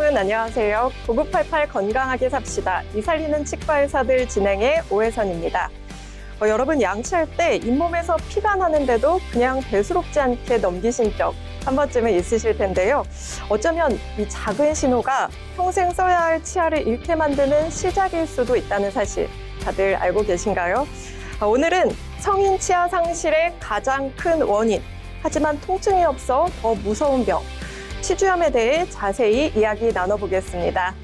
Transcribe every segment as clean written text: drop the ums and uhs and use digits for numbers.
여러분 안녕하세요. 9988 건강하게 삽시다. 이살리는 치과 의사들 진행의 오혜선입니다. 여러분 양치할 때 잇몸에서 피가 나는데도 그냥 대수롭지 않게 넘기신 적 한 번쯤은 있으실 텐데요. 어쩌면 이 작은 신호가 평생 써야 할 치아를 잃게 만드는 시작일 수도 있다는 사실 다들 알고 계신가요? 오늘은 성인 치아 상실의 가장 큰 원인, 하지만 통증이 없어 더 무서운 병, 치주염에 대해 자세히 이야기 나눠보겠습니다.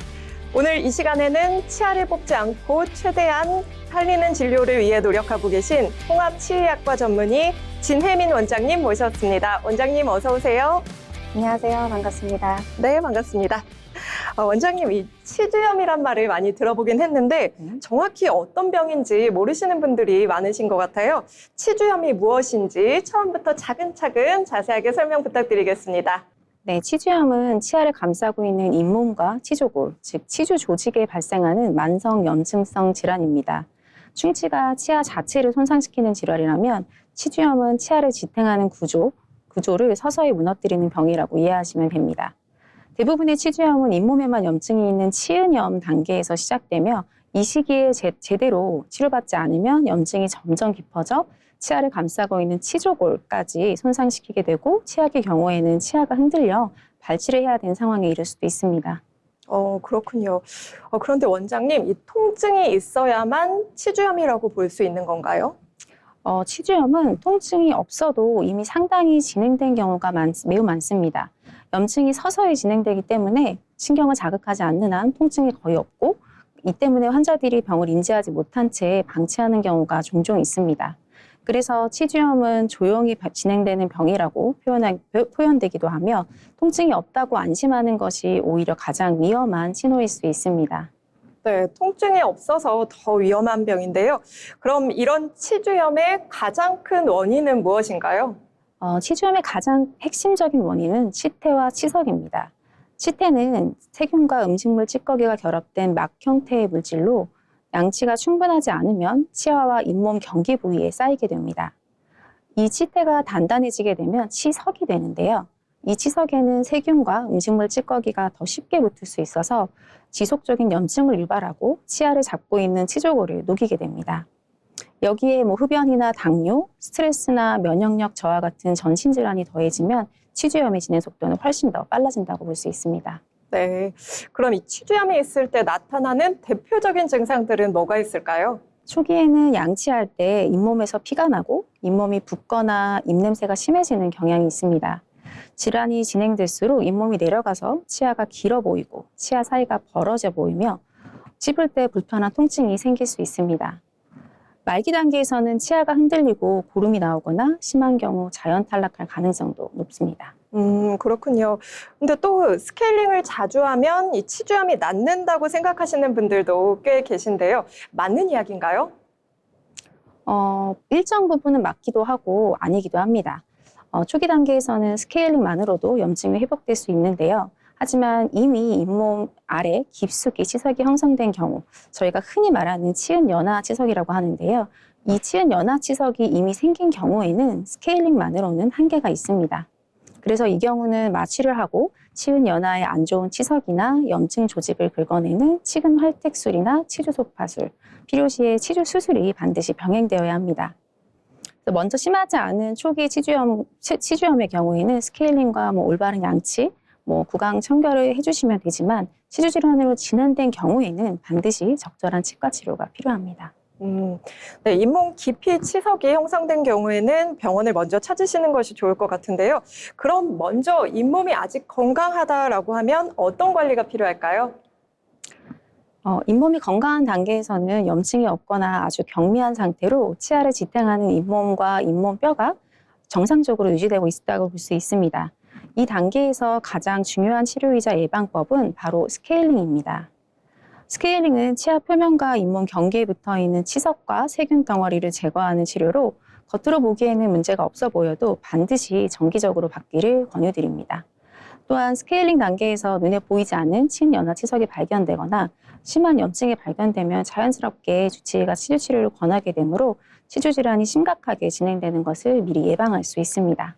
오늘 이 시간에는 치아를 뽑지 않고 최대한 살리는 진료를 위해 노력하고 계신 통합치의학과 전문의 진혜민 원장님 모셨습니다. 원장님 어서 오세요. 안녕하세요. 반갑습니다. 네, 반갑습니다. 원장님, 이 치주염이란 말을 많이 들어보긴 했는데 정확히 어떤 병인지 모르시는 분들이 많으신 것 같아요. 치주염이 무엇인지 처음부터 차근차근 자세하게 설명 부탁드리겠습니다. 네, 치주염은 치아를 감싸고 있는 잇몸과 치조골, 즉 치주 조직에 발생하는 만성 염증성 질환입니다. 충치가 치아 자체를 손상시키는 질환이라면 치주염은 치아를 지탱하는 구조를 서서히 무너뜨리는 병이라고 이해하시면 됩니다. 대부분의 치주염은 잇몸에만 염증이 있는 치은염 단계에서 시작되며 이 시기에 제대로 치료받지 않으면 염증이 점점 깊어져 치아를 감싸고 있는 치조골까지 손상시키게 되고 최악의 경우에는 치아가 흔들려 발치를 해야 되는 상황에 이를 수도 있습니다. 그렇군요. 그런데 원장님, 이 통증이 있어야만 치주염이라고 볼 수 있는 건가요? 치주염은 통증이 없어도 이미 상당히 진행된 경우가 매우 많습니다. 염증이 서서히 진행되기 때문에 신경을 자극하지 않는 한 통증이 거의 없고 이 때문에 환자들이 병을 인지하지 못한 채 방치하는 경우가 종종 있습니다. 그래서 치주염은 조용히 진행되는 병이라고 표현되기도 하며 통증이 없다고 안심하는 것이 오히려 가장 위험한 신호일 수 있습니다. 네, 통증이 없어서 더 위험한 병인데요. 그럼 이런 치주염의 가장 큰 원인은 무엇인가요? 치주염의 가장 핵심적인 원인은 치태와 치석입니다. 치태는 세균과 음식물 찌꺼기가 결합된 막 형태의 물질로 양치가 충분하지 않으면 치아와 잇몸 경계 부위에 쌓이게 됩니다. 이 치태가 단단해지게 되면 치석이 되는데요. 이 치석에는 세균과 음식물 찌꺼기가 더 쉽게 붙을 수 있어서 지속적인 염증을 유발하고 치아를 잡고 있는 치조골을 녹이게 됩니다. 여기에 흡연이나 당뇨, 스트레스나 면역력 저하 같은 전신질환이 더해지면 치주염의 진행 속도는 훨씬 더 빨라진다고 볼 수 있습니다. 네, 그럼 이 치주염이 있을 때 나타나는 대표적인 증상들은 뭐가 있을까요? 초기에는 양치할 때 잇몸에서 피가 나고 잇몸이 붓거나 입냄새가 심해지는 경향이 있습니다. 질환이 진행될수록 잇몸이 내려가서 치아가 길어 보이고 치아 사이가 벌어져 보이며 씹을 때 불편한 통증이 생길 수 있습니다. 말기 단계에서는 치아가 흔들리고 고름이 나오거나 심한 경우 자연 탈락할 가능성도 높습니다. 그렇군요. 근데 또 스케일링을 자주 하면 이 치주염이 낫는다고 생각하시는 분들도 꽤 계신데요. 맞는 이야기인가요? 일정 부분은 맞기도 하고 아니기도 합니다. 초기 단계에서는 스케일링만으로도 염증이 회복될 수 있는데요. 하지만 이미 잇몸 아래 깊숙이 치석이 형성된 경우, 저희가 흔히 말하는 치은연화 치석이라고 하는데요. 이 치은연화 치석이 이미 생긴 경우에는 스케일링만으로는 한계가 있습니다. 그래서 이 경우는 마취를 하고 치은연화에 안 좋은 치석이나 염증 조직을 긁어내는 치근 활택술이나 치주 소파술, 필요시에 치주 수술이 반드시 병행되어야 합니다. 먼저 심하지 않은 초기 치주염의 경우에는 스케일링과 올바른 양치, 구강 청결을 해주시면 되지만 치주 질환으로 진행된 경우에는 반드시 적절한 치과 치료가 필요합니다. 네, 잇몸 깊이 치석이 형성된 경우에는 병원을 먼저 찾으시는 것이 좋을 것 같은데요. 그럼 먼저 잇몸이 아직 건강하다라고 하면 어떤 관리가 필요할까요? 잇몸이 건강한 단계에서는 염증이 없거나 아주 경미한 상태로 치아를 지탱하는 잇몸과 잇몸뼈가 정상적으로 유지되고 있다고 볼 수 있습니다. 이 단계에서 가장 중요한 치료이자 예방법은 바로 스케일링입니다. 스케일링은 치아 표면과 잇몸 경계에 붙어있는 치석과 세균 덩어리를 제거하는 치료로 겉으로 보기에는 문제가 없어 보여도 반드시 정기적으로 받기를 권유드립니다. 또한 스케일링 단계에서 눈에 보이지 않는 치은연화 치석이 발견되거나 심한 염증이 발견되면 자연스럽게 주치의가 치주 치료를 권하게 되므로 치주 질환이 심각하게 진행되는 것을 미리 예방할 수 있습니다.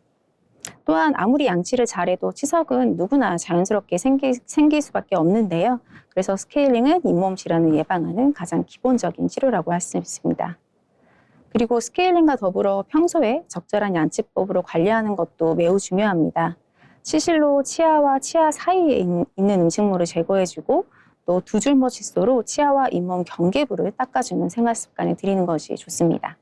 또한 아무리 양치를 잘해도 치석은 누구나 자연스럽게 생길 수밖에 없는데요. 그래서 스케일링은 잇몸 질환을 예방하는 가장 기본적인 치료라고 할 수 있습니다. 그리고 스케일링과 더불어 평소에 적절한 양치법으로 관리하는 것도 매우 중요합니다. 치실로 치아와 치아 사이에 있는 음식물을 제거해주고 또 두 줄모 칫솔로 치아와 잇몸 경계부를 닦아주는 생활 습관을 들이는 것이 좋습니다.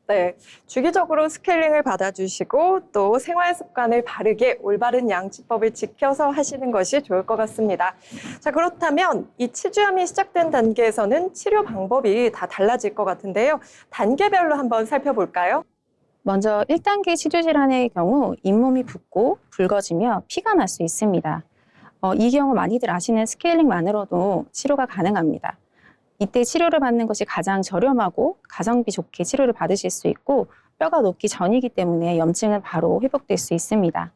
네, 주기적으로 스케일링을 받아주시고 또 생활 습관을 바르게 올바른 양치법을 지켜서 하시는 것이 좋을 것 같습니다. 자, 그렇다면 이 치주염이 시작된 단계에서는 치료 방법이 다 달라질 것 같은데요. 단계별로 한번 살펴볼까요? 먼저 1단계 치주 질환의 경우 잇몸이 붓고 붉어지며 피가 날 수 있습니다. 이 경우 많이들 아시는 스케일링만으로도 치료가 가능합니다. 이때 치료를 받는 것이 가장 저렴하고 가성비 좋게 치료를 받으실 수 있고 뼈가 녹기 전이기 때문에 염증은 바로 회복될 수 있습니다.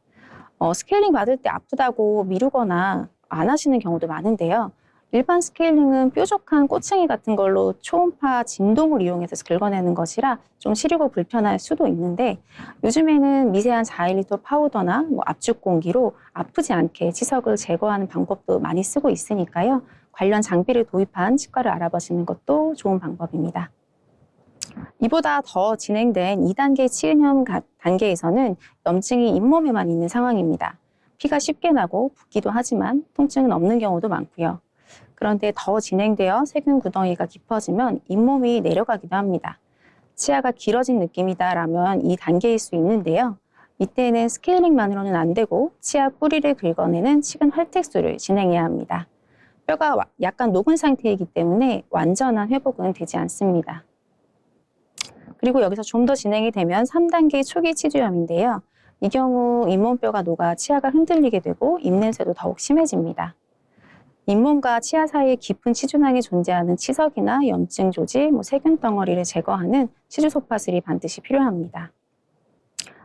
스케일링 받을 때 아프다고 미루거나 안 하시는 경우도 많은데요. 일반 스케일링은 뾰족한 꼬챙이 같은 걸로 초음파 진동을 이용해서 긁어내는 것이라 좀 시리고 불편할 수도 있는데 요즘에는 미세한 4~1리터 파우더나 압축 공기로 아프지 않게 치석을 제거하는 방법도 많이 쓰고 있으니까요. 관련 장비를 도입한 치과를 알아보시는 것도 좋은 방법입니다. 이보다 더 진행된 2단계 치은염 단계에서는 염증이 잇몸에만 있는 상황입니다. 피가 쉽게 나고 붓기도 하지만 통증은 없는 경우도 많고요. 그런데 더 진행되어 세균 구덩이가 깊어지면 잇몸이 내려가기도 합니다. 치아가 길어진 느낌이다라면 이 단계일 수 있는데요. 이때는 스케일링만으로는 안 되고 치아 뿌리를 긁어내는 치근 활택술을 진행해야 합니다. 뼈가 약간 녹은 상태이기 때문에 완전한 회복은 되지 않습니다. 그리고 여기서 좀 더 진행이 되면 3단계 초기 치주염인데요. 이 경우 잇몸뼈가 녹아 치아가 흔들리게 되고 입냄새도 더욱 심해집니다. 잇몸과 치아 사이에 깊은 치주낭이 존재하는 치석이나 염증 조직, 세균 덩어리를 제거하는 치주 소파술이 반드시 필요합니다.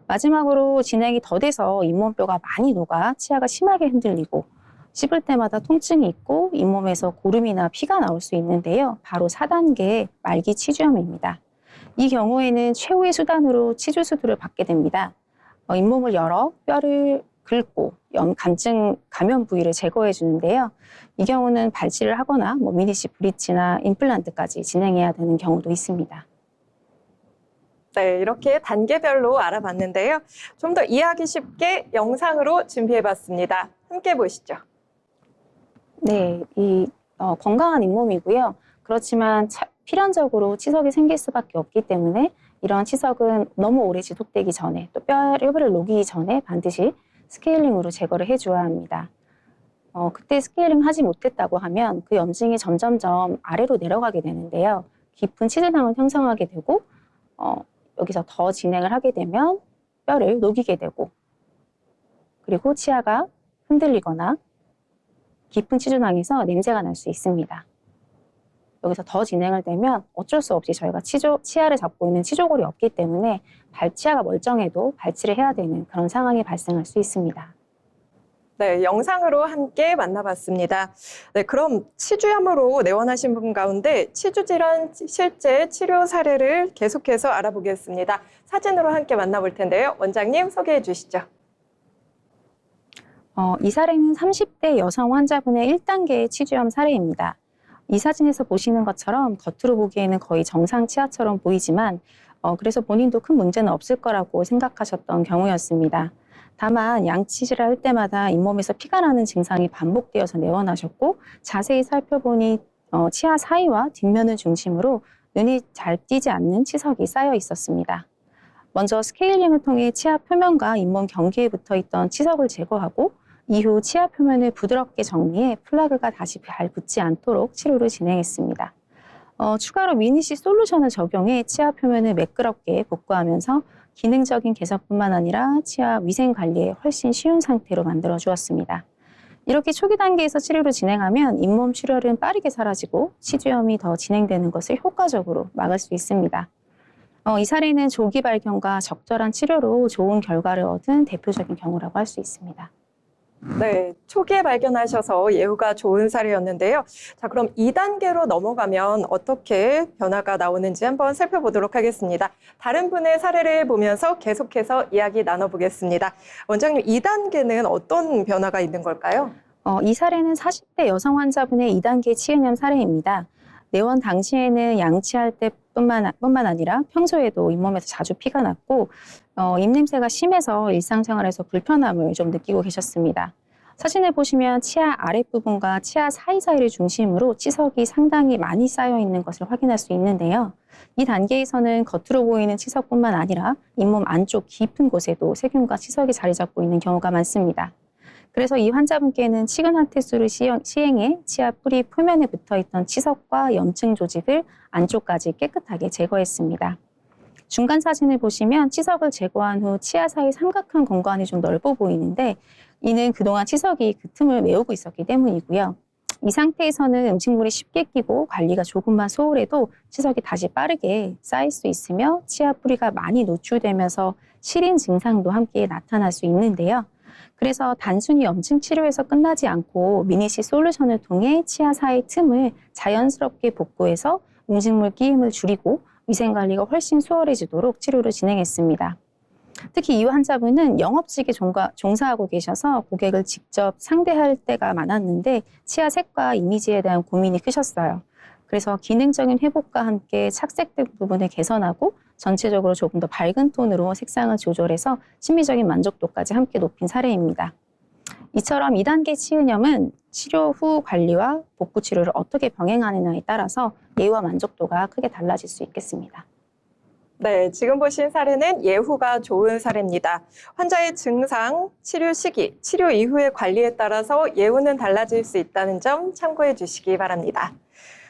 마지막으로 진행이 더 돼서 잇몸뼈가 많이 녹아 치아가 심하게 흔들리고 씹을 때마다 통증이 있고 잇몸에서 고름이나 피가 나올 수 있는데요. 바로 4단계 말기 치주염입니다. 이 경우에는 최후의 수단으로 치주 수술을 받게 됩니다. 잇몸을 열어 뼈를 긁고 감증 감염 부위를 제거해 주는데요. 이 경우는 발치를 하거나 미니시 브릿지나 임플란트까지 진행해야 되는 경우도 있습니다. 네, 이렇게 단계별로 알아봤는데요. 좀 더 이해하기 쉽게 영상으로 준비해봤습니다. 함께 보시죠. 네, 건강한 잇몸이고요. 그렇지만 필연적으로 치석이 생길 수밖에 없기 때문에 이런 치석은 너무 오래 지속되기 전에 또 뼈를 녹이기 전에 반드시 스케일링으로 제거를 해줘야 합니다. 그때 스케일링 하지 못했다고 하면 그 염증이 점점점 아래로 내려가게 되는데요. 깊은 치주낭을 형성하게 되고 여기서 더 진행을 하게 되면 뼈를 녹이게 되고 그리고 치아가 흔들리거나 깊은 치주낭에서 냄새가 날 수 있습니다. 여기서 더 진행을 되면 어쩔 수 없이 저희가 치아를 잡고 있는 치조골이 없기 때문에 치아가 멀쩡해도 발치를 해야 되는 그런 상황이 발생할 수 있습니다. 네, 영상으로 함께 만나봤습니다. 네, 그럼 치주염으로 내원하신 분 가운데 치주질환 실제 치료 사례를 계속해서 알아보겠습니다. 사진으로 함께 만나볼 텐데요. 원장님 소개해 주시죠. 이 사례는 30대 여성 환자분의 1단계 치주염 사례입니다. 이 사진에서 보시는 것처럼 겉으로 보기에는 거의 정상 치아처럼 보이지만 그래서 본인도 큰 문제는 없을 거라고 생각하셨던 경우였습니다. 다만 양치질을 할 때마다 잇몸에서 피가 나는 증상이 반복되어서 내원하셨고 자세히 살펴보니 치아 사이와 뒷면을 중심으로 눈이 잘 띄지 않는 치석이 쌓여 있었습니다. 먼저 스케일링을 통해 치아 표면과 잇몸 경계에 붙어있던 치석을 제거하고 이후 치아 표면을 부드럽게 정리해 플라그가 다시 잘 붙지 않도록 치료를 진행했습니다. 추가로 미니시 솔루션을 적용해 치아 표면을 매끄럽게 복구하면서 기능적인 개선뿐만 아니라 치아 위생 관리에 훨씬 쉬운 상태로 만들어 주었습니다. 이렇게 초기 단계에서 치료를 진행하면 잇몸 출혈은 빠르게 사라지고 치주염이 더 진행되는 것을 효과적으로 막을 수 있습니다. 이 사례는 조기 발견과 적절한 치료로 좋은 결과를 얻은 대표적인 경우라고 할 수 있습니다. 네, 초기에 발견하셔서 예후가 좋은 사례였는데요. 자, 그럼 2단계로 넘어가면 어떻게 변화가 나오는지 한번 살펴보도록 하겠습니다. 다른 분의 사례를 보면서 계속해서 이야기 나눠보겠습니다. 원장님, 2단계는 어떤 변화가 있는 걸까요? 이 사례는 40대 여성 환자분의 2단계 치은염 사례입니다. 내원 당시에는 양치할 때뿐만 아니라 평소에도 잇몸에서 자주 피가 났고 입냄새가 심해서 일상생활에서 불편함을 좀 느끼고 계셨습니다. 사진을 보시면 치아 아랫부분과 치아 사이사이를 중심으로 치석이 상당히 많이 쌓여 있는 것을 확인할 수 있는데요. 이 단계에서는 겉으로 보이는 치석뿐만 아니라 잇몸 안쪽 깊은 곳에도 세균과 치석이 자리 잡고 있는 경우가 많습니다. 그래서 이 환자분께는 치근환태술을 시행해 치아 뿌리 표면에 붙어있던 치석과 염증 조직을 안쪽까지 깨끗하게 제거했습니다. 중간 사진을 보시면 치석을 제거한 후 치아 사이 삼각형 공간이 좀 넓어 보이는데 이는 그동안 치석이 그 틈을 메우고 있었기 때문이고요. 이 상태에서는 음식물이 쉽게 끼고 관리가 조금만 소홀해도 치석이 다시 빠르게 쌓일 수 있으며 치아 뿌리가 많이 노출되면서 시린 증상도 함께 나타날 수 있는데요. 그래서 단순히 염증 치료에서 끝나지 않고 미니시 솔루션을 통해 치아 사이 틈을 자연스럽게 복구해서 음식물 끼임을 줄이고 위생관리가 훨씬 수월해지도록 치료를 진행했습니다. 특히 이 환자분은 영업직에 종사하고 계셔서 고객을 직접 상대할 때가 많았는데 치아 색과 이미지에 대한 고민이 크셨어요. 그래서 기능적인 회복과 함께 착색된 부분을 개선하고 전체적으로 조금 더 밝은 톤으로 색상을 조절해서 심미적인 만족도까지 함께 높인 사례입니다. 이처럼 2단계 치은염은 치료 후 관리와 복구 치료를 어떻게 병행하느냐에 따라서 예후와 만족도가 크게 달라질 수 있겠습니다. 네, 지금 보신 사례는 예후가 좋은 사례입니다. 환자의 증상, 치료 시기, 치료 이후의 관리에 따라서 예후는 달라질 수 있다는 점 참고해 주시기 바랍니다.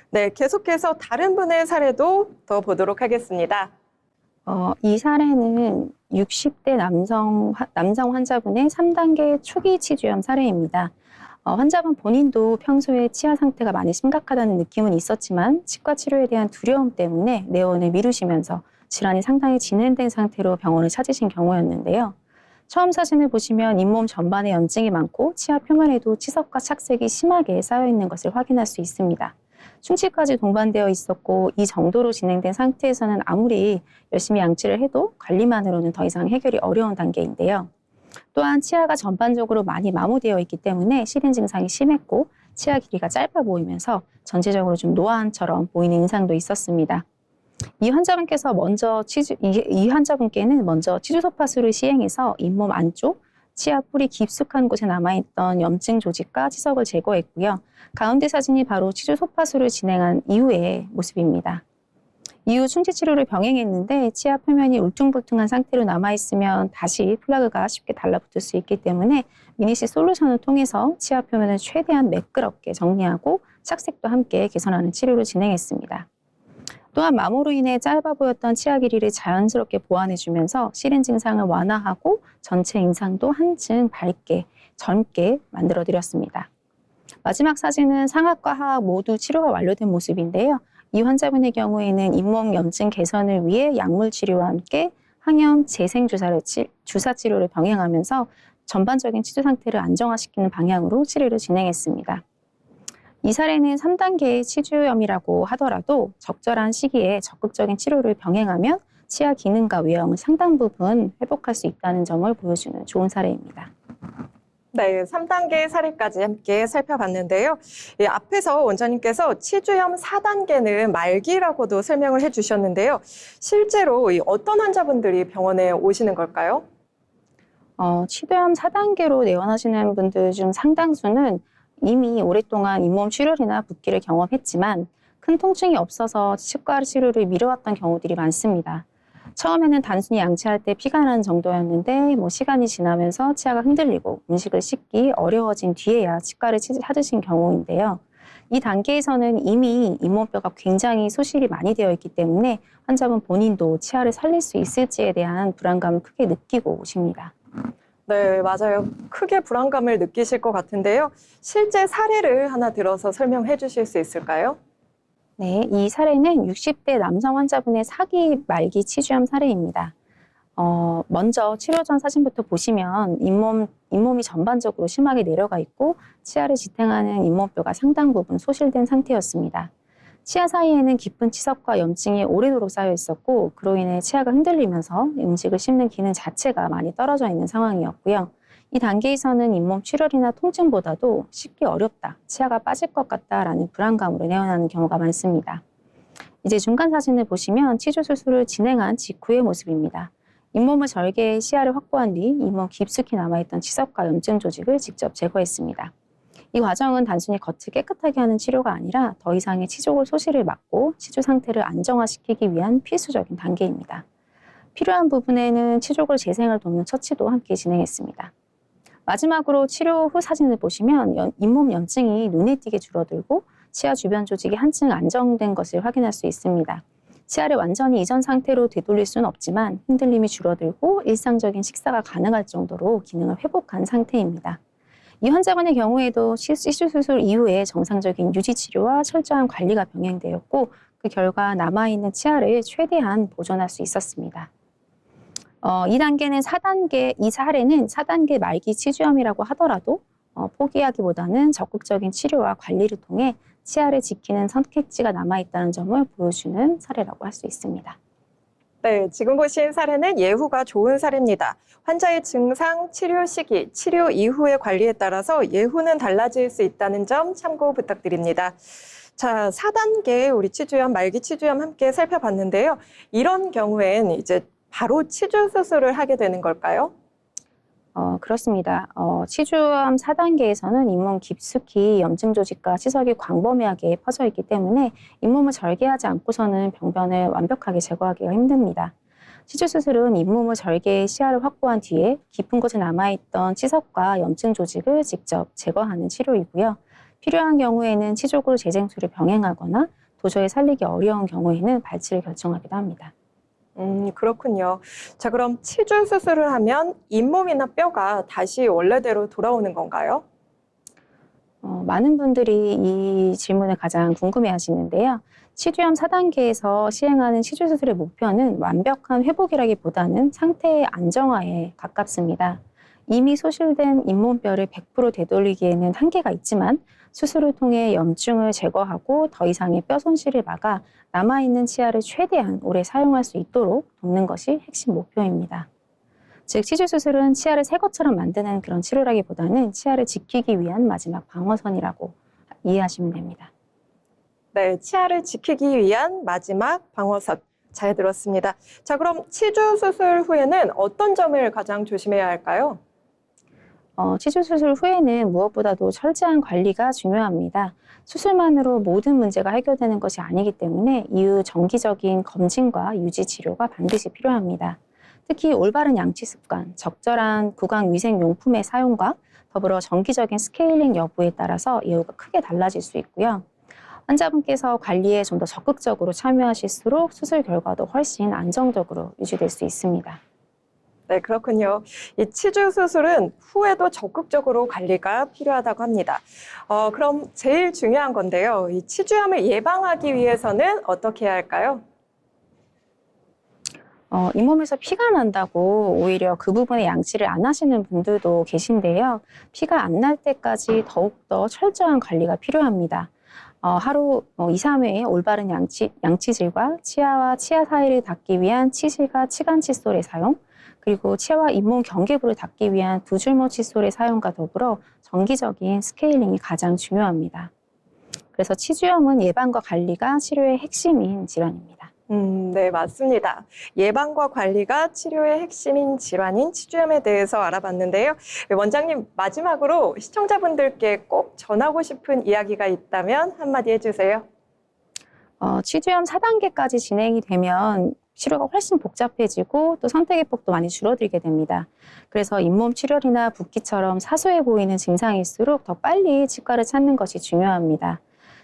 네, 계속해서 다른 분의 사례도 더 보도록 하겠습니다. 이 사례는 60대 남성 환자분의 3단계 초기 치주염 사례입니다. 환자분 본인도 평소에 치아 상태가 많이 심각하다는 느낌은 있었지만 치과 치료에 대한 두려움 때문에 내원을 미루시면서 질환이 상당히 진행된 상태로 병원을 찾으신 경우였는데요. 처음 사진을 보시면 잇몸 전반에 염증이 많고 치아 표면에도 치석과 착색이 심하게 쌓여 있는 것을 확인할 수 있습니다. 충치까지 동반되어 있었고 이 정도로 진행된 상태에서는 아무리 열심히 양치를 해도 관리만으로는 더 이상 해결이 어려운 단계인데요. 또한 치아가 전반적으로 많이 마모되어 있기 때문에 시린 증상이 심했고 치아 길이가 짧아 보이면서 전체적으로 좀 노안처럼 보이는 인상도 있었습니다. 이 환자분께는 먼저 치주소파술을 시행해서 잇몸 안쪽 치아 뿌리 깊숙한 곳에 남아있던 염증 조직과 치석을 제거했고요. 가운데 사진이 바로 치주소파술을 진행한 이후의 모습입니다. 이후 충치 치료를 병행했는데 치아 표면이 울퉁불퉁한 상태로 남아있으면 다시 플라그가 쉽게 달라붙을 수 있기 때문에 미니시 솔루션을 통해서 치아 표면을 최대한 매끄럽게 정리하고 착색도 함께 개선하는 치료를 진행했습니다. 또한 마모로 인해 짧아 보였던 치아 길이를 자연스럽게 보완해주면서 시린 증상을 완화하고 전체 인상도 한층 밝게, 젊게 만들어드렸습니다. 마지막 사진은 상악과 하악 모두 치료가 완료된 모습인데요. 이 환자분의 경우에는 잇몸 염증 개선을 위해 약물 치료와 함께 항염 재생 주사 치료를 병행하면서 전반적인 치주 상태를 안정화시키는 방향으로 치료를 진행했습니다. 이 사례는 3단계의 치주염이라고 하더라도 적절한 시기에 적극적인 치료를 병행하면 치아 기능과 외형을 상당 부분 회복할 수 있다는 점을 보여주는 좋은 사례입니다. 네, 3단계 사례까지 함께 살펴봤는데요. 앞에서 원장님께서 치주염 4단계는 말기라고도 설명을 해주셨는데요. 실제로 어떤 환자분들이 병원에 오시는 걸까요? 치주염 4단계로 내원하시는 분들 중 상당수는 이미 오랫동안 잇몸 출혈이나 붓기를 경험했지만 큰 통증이 없어서 치과 치료를 미뤄왔던 경우들이 많습니다. 처음에는 단순히 양치할 때 피가 나는 정도였는데 시간이 지나면서 치아가 흔들리고 음식을 씹기 어려워진 뒤에야 치과를 찾으신 경우인데요. 이 단계에서는 이미 잇몸뼈가 굉장히 소실이 많이 되어 있기 때문에 환자분 본인도 치아를 살릴 수 있을지에 대한 불안감을 크게 느끼고 오십니다. 네, 맞아요. 크게 불안감을 느끼실 것 같은데요. 실제 사례를 하나 들어서 설명해 주실 수 있을까요? 네, 이 사례는 60대 남성 환자분의 4기 말기 치주염 사례입니다. 먼저 치료 전 사진부터 보시면 잇몸이 전반적으로 심하게 내려가 있고 치아를 지탱하는 잇몸뼈가 상당 부분 소실된 상태였습니다. 치아 사이에는 깊은 치석과 염증이 오래도록 쌓여 있었고 그로 인해 치아가 흔들리면서 음식을 씹는 기능 자체가 많이 떨어져 있는 상황이었고요. 이 단계에서는 잇몸 출혈이나 통증보다도 씹기 어렵다, 치아가 빠질 것 같다라는 불안감으로 내어나는 경우가 많습니다. 이제 중간 사진을 보시면 치주 수술을 진행한 직후의 모습입니다. 잇몸을 절개해 시야를 확보한 뒤 잇몸 깊숙이 남아있던 치석과 염증 조직을 직접 제거했습니다. 이 과정은 단순히 겉을 깨끗하게 하는 치료가 아니라 더 이상의 치조골 소실을 막고 치주 상태를 안정화시키기 위한 필수적인 단계입니다. 필요한 부분에는 치조골 재생을 돕는 처치도 함께 진행했습니다. 마지막으로 치료 후 사진을 보시면 잇몸 염증이 눈에 띄게 줄어들고 치아 주변 조직이 한층 안정된 것을 확인할 수 있습니다. 치아를 완전히 이전 상태로 되돌릴 수는 없지만 흔들림이 줄어들고 일상적인 식사가 가능할 정도로 기능을 회복한 상태입니다. 이 환자분의 경우에도 시술 수술 이후에 정상적인 유지 치료와 철저한 관리가 병행되었고 그 결과 남아있는 치아를 최대한 보존할 수 있었습니다. 이 사례는 4단계 말기 치주염이라고 하더라도 포기하기보다는 적극적인 치료와 관리를 통해 치아를 지키는 선택지가 남아있다는 점을 보여주는 사례라고 할 수 있습니다. 네, 지금 보신 사례는 예후가 좋은 사례입니다. 환자의 증상, 치료 시기, 치료 이후의 관리에 따라서 예후는 달라질 수 있다는 점 참고 부탁드립니다. 자, 4단계 우리 치주염, 말기 치주염 함께 살펴봤는데요. 이런 경우엔 이제 바로 치주 수술을 하게 되는 걸까요? 그렇습니다. 치주염 4단계에서는 잇몸 깊숙이 염증 조직과 치석이 광범위하게 퍼져 있기 때문에 잇몸을 절개하지 않고서는 병변을 완벽하게 제거하기가 힘듭니다. 치주 수술은 잇몸을 절개해 시야를 확보한 뒤에 깊은 곳에 남아있던 치석과 염증 조직을 직접 제거하는 치료이고요. 필요한 경우에는 치조골 재생술을 병행하거나 도저히 살리기 어려운 경우에는 발치를 결정하기도 합니다. 그렇군요. 자, 그럼 치주 수술을 하면 잇몸이나 뼈가 다시 원래대로 돌아오는 건가요? 많은 분들이 이 질문을 가장 궁금해 하시는데요. 치주염 4단계에서 시행하는 치주 수술의 목표는 완벽한 회복이라기보다는 상태의 안정화에 가깝습니다. 이미 소실된 잇몸뼈를 100% 되돌리기에는 한계가 있지만 수술을 통해 염증을 제거하고 더 이상의 뼈 손실을 막아 남아있는 치아를 최대한 오래 사용할 수 있도록 돕는 것이 핵심 목표입니다. 즉 치주 수술은 치아를 새 것처럼 만드는 그런 치료라기보다는 치아를 지키기 위한 마지막 방어선이라고 이해하시면 됩니다. 네, 치아를 지키기 위한 마지막 방어선. 잘 들었습니다. 자, 그럼 치주 수술 후에는 어떤 점을 가장 조심해야 할까요? 치주 수술 후에는 무엇보다도 철저한 관리가 중요합니다. 수술만으로 모든 문제가 해결되는 것이 아니기 때문에 이후 정기적인 검진과 유지 치료가 반드시 필요합니다. 특히 올바른 양치 습관, 적절한 구강 위생 용품의 사용과 더불어 정기적인 스케일링 여부에 따라서 예후가 크게 달라질 수 있고요. 환자분께서 관리에 좀 더 적극적으로 참여하실수록 수술 결과도 훨씬 안정적으로 유지될 수 있습니다. 네, 그렇군요. 이 치주 수술은 후에도 적극적으로 관리가 필요하다고 합니다. 그럼 제일 중요한 건데요. 이 치주염을 예방하기 위해서는 어떻게 해야 할까요? 잇몸에서 피가 난다고 오히려 그 부분에 양치를 안 하시는 분들도 계신데요. 피가 안 날 때까지 더욱더 철저한 관리가 필요합니다. 하루 2, 3회의 올바른 양치질과 치아와 치아 사이를 닦기 위한 치실과 치간 칫솔의 사용, 그리고 치아와 잇몸 경계부를 닦기 위한 두 줄모 칫솔의 사용과 더불어 정기적인 스케일링이 가장 중요합니다. 그래서 치주염은 예방과 관리가 치료의 핵심인 질환입니다. 네, 맞습니다. 예방과 관리가 치료의 핵심인 질환인 치주염에 대해서 알아봤는데요. 원장님, 마지막으로 시청자분들께 꼭 전하고 싶은 이야기가 있다면 한마디 해주세요. 치주염 4단계까지 진행이 되면 치료가 훨씬 복잡해지고 또 선택의 폭도 많이 줄어들게 됩니다. 그래서 잇몸 출혈이나 붓기처럼 사소해 보이는 증상일수록 더 빨리 치과를 찾는 것이 중요합니다.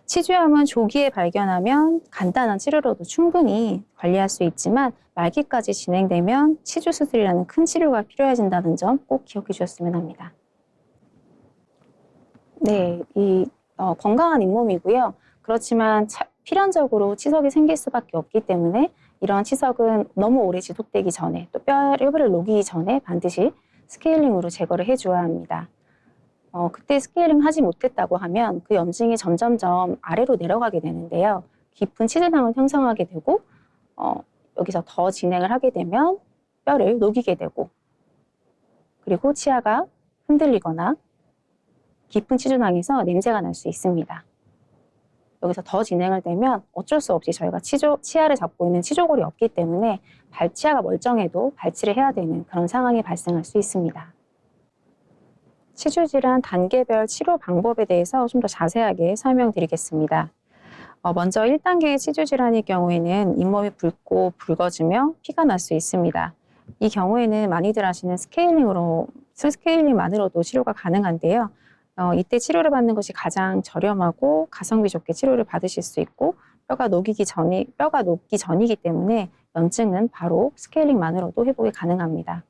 치주염은 조기에 발견하면 간단한 치료로도 충분히 관리할 수 있지만 말기까지 진행되면 치주 수술이라는 큰 치료가 필요해진다는 점 꼭 기억해 주셨으면 합니다. 네, 건강한 잇몸이고요. 그렇지만 필연적으로 치석이 생길 수밖에 없기 때문에 이런 치석은 너무 오래 지속되기 전에 또 뼈를 녹이기 전에 반드시 스케일링으로 제거를 해줘야 합니다. 그때 스케일링 하지 못했다고 하면 그 염증이 점점점 아래로 내려가게 되는데요. 깊은 치주낭을 형성하게 되고 여기서 더 진행을 하게 되면 뼈를 녹이게 되고 그리고 치아가 흔들리거나 깊은 치주낭에서 냄새가 날 수 있습니다. 여기서 더 진행을 되면 어쩔 수 없이 저희가 치아를 잡고 있는 치조골이 없기 때문에 발치아가 멀쩡해도 발치를 해야 되는 그런 상황이 발생할 수 있습니다. 치주질환 단계별 치료 방법에 대해서 좀 더 자세하게 설명드리겠습니다. 먼저 1단계의 치주질환의 경우에는 잇몸이 붉고 붉어지며 피가 날 수 있습니다. 이 경우에는 많이들 하시는 스케일링만으로도 치료가 가능한데요. 이때 치료를 받는 것이 가장 저렴하고 가성비 좋게 치료를 받으실 수 있고 뼈가 녹기 전이기 때문에 염증은 바로 스케일링만으로도 회복이 가능합니다.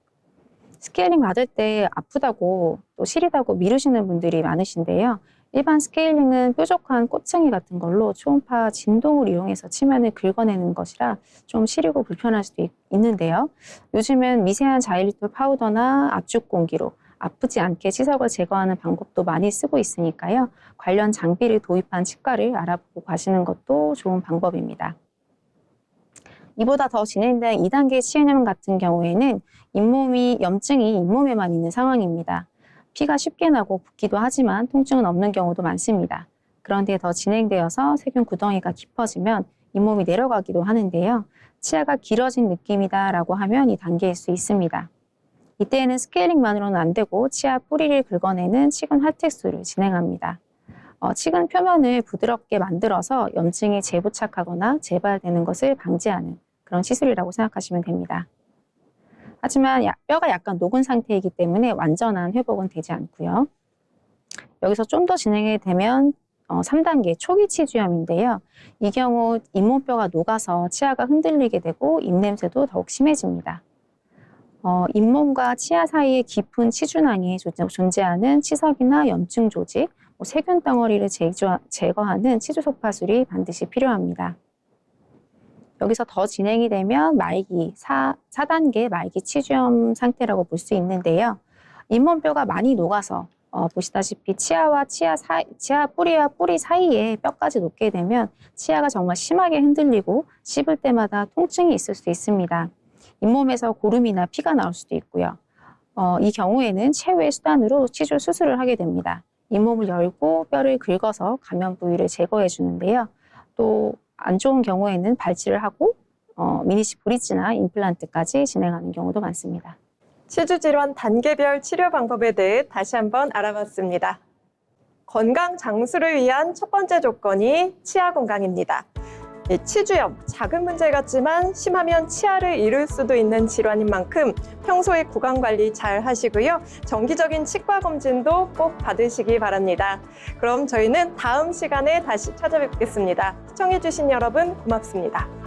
스케일링 받을 때 아프다고 또 시리다고 미루시는 분들이 많으신데요. 일반 스케일링은 뾰족한 꽃쟁이 같은 걸로 초음파 진동을 이용해서 치면을 긁어내는 것이라 좀 시리고 불편할 수도 있는데요. 요즘은 미세한 자일리톨 파우더나 압축 공기로 아프지 않게 치석을 제거하는 방법도 많이 쓰고 있으니까요. 관련 장비를 도입한 치과를 알아보고 가시는 것도 좋은 방법입니다. 이보다 더 진행된 2단계 치유염 같은 경우에는 염증이 잇몸에만 있는 상황입니다. 피가 쉽게 나고 붓기도 하지만 통증은 없는 경우도 많습니다. 그런데 더 진행되어서 세균 구덩이가 깊어지면 잇몸이 내려가기도 하는데요. 치아가 길어진 느낌이다라고 하면 이 단계일 수 있습니다. 이때에는 스케일링만으로는 안 되고 치아 뿌리를 긁어내는 치근 할텍술을 진행합니다. 치근 표면을 부드럽게 만들어서 염증이 재부착하거나 재발되는 것을 방지하는 그런 시술이라고 생각하시면 됩니다. 하지만 뼈가 약간 녹은 상태이기 때문에 완전한 회복은 되지 않고요. 여기서 좀 더 진행이 되면 3단계 초기 치주염인데요. 이 경우 잇몸뼈가 녹아서 치아가 흔들리게 되고 입냄새도 더욱 심해집니다. 잇몸과 치아 사이의 깊은 치주낭에 존재하는 치석이나 염증 조직, 세균 덩어리를 제거하는 치주속파술이 반드시 필요합니다. 여기서 더 진행이 되면 말기, 4단계 말기 치주염 상태라고 볼 수 있는데요. 잇몸뼈가 많이 녹아서 보시다시피 치아 뿌리와 뿌리 사이에 뼈까지 녹게 되면 치아가 정말 심하게 흔들리고 씹을 때마다 통증이 있을 수 있습니다. 잇몸에서 고름이나 피가 나올 수도 있고요. 이 경우에는 최후의 수단으로 치주 수술을 하게 됩니다. 잇몸을 열고 뼈를 긁어서 감염 부위를 제거해 주는데요. 또 안 좋은 경우에는 발치를 하고 미니시 브릿지나 임플란트까지 진행하는 경우도 많습니다. 치주질환 단계별 치료 방법에 대해 다시 한번 알아봤습니다. 건강 장수를 위한 첫 번째 조건이 치아 건강입니다. 치주염, 작은 문제 같지만 심하면 치아를 잃을 수도 있는 질환인 만큼 평소에 구강 관리 잘 하시고요. 정기적인 치과 검진도 꼭 받으시기 바랍니다. 그럼 저희는 다음 시간에 다시 찾아뵙겠습니다. 시청해주신 여러분 고맙습니다.